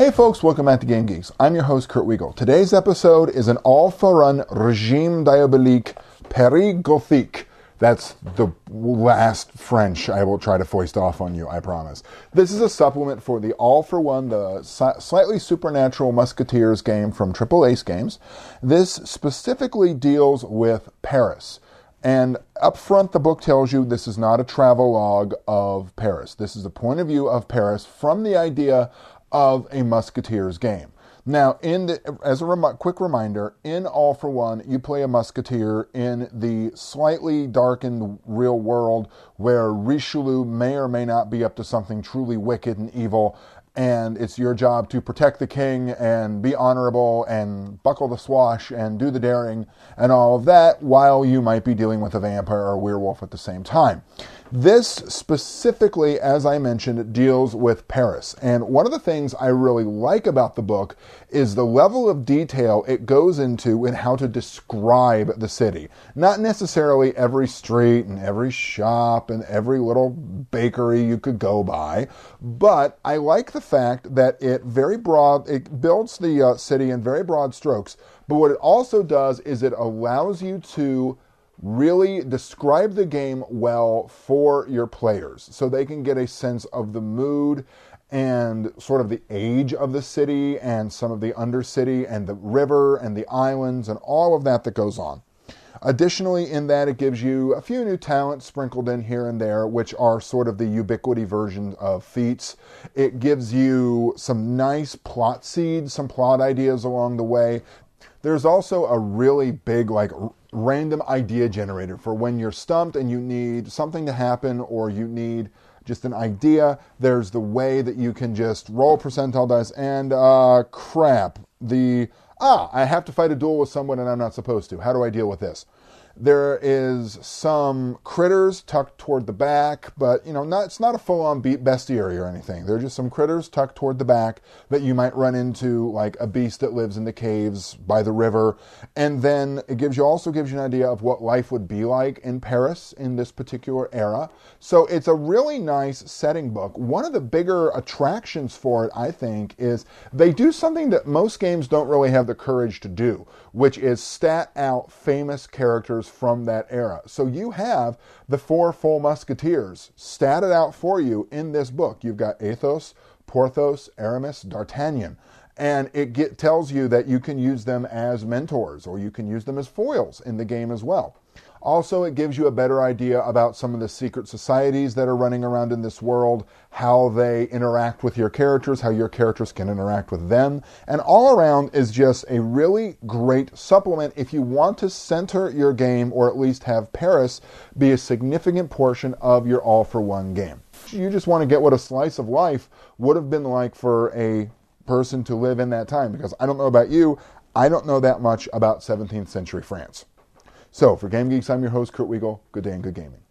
Hey folks, welcome back to Game Geeks. I'm your host, Kurt Wiegel. Today's episode is an all-for-one Régime Diabolique Paris Gothique. That's the last French I will try to foist off on you, I promise. This is a supplement for the all-for-one, the slightly supernatural Musketeers game from Triple Ace Games. This specifically deals with Paris. And up front, the book tells you this is not a travelogue of Paris. This is a point of view of Paris from the idea of a Musketeers game. Now, as a quick reminder, in All for One, you play a musketeer in the slightly darkened real world where Richelieu may or may not be up to something truly wicked and evil, and it's your job to protect the king and be honorable and buckle the swash and do the daring and all of that while you might be dealing with a vampire or a werewolf at the same time. This specifically, as I mentioned, deals with Paris. And one of the things I really like about the book is the level of detail it goes into in how to describe the city. Not necessarily every street and every shop and every little bakery you could go by, but I like the fact that it builds the city in very broad strokes, but what it also does is it allows you to really describe the game well for your players so they can get a sense of the mood and sort of the age of the city and some of the undercity and the river and the islands and all of that goes on. Additionally, in that, it gives you a few new talents sprinkled in here and there, which are sort of the ubiquity version of feats. It gives you some nice plot seeds, some plot ideas along the way. There's also a really big, random idea generator for when you're stumped and you need something to happen or you need just an idea. There's the way that you can just roll percentile dice and I have to fight a duel with someone and I'm not supposed to. How do I deal with this? There is some critters tucked toward the back, but it's not a full-on bestiary or anything. They're just some critters tucked toward the back that you might run into, like a beast that lives in the caves by the river. And then it also gives you an idea of what life would be like in Paris in this particular era. So it's a really nice setting book. One of the bigger attractions for it, I think, is they do something that most games don't really have the courage to do, which is stat out famous characters from that era. So you have the 4 full musketeers statted out for you in this book. You've got Athos, Porthos, Aramis, D'Artagnan. And it tells you that you can use them as mentors or you can use them as foils in the game as well. Also, it gives you a better idea about some of the secret societies that are running around in this world, how they interact with your characters, how your characters can interact with them. And all around is just a really great supplement if you want to center your game or at least have Paris be a significant portion of your all-for-one game. You just want to get what a slice of life would have been like for a person to live in that time, because I don't know about you, I don't know that much about 17th century France. So, for Game Geeks, I'm your host, Kurt Wiegel. Good day and good gaming.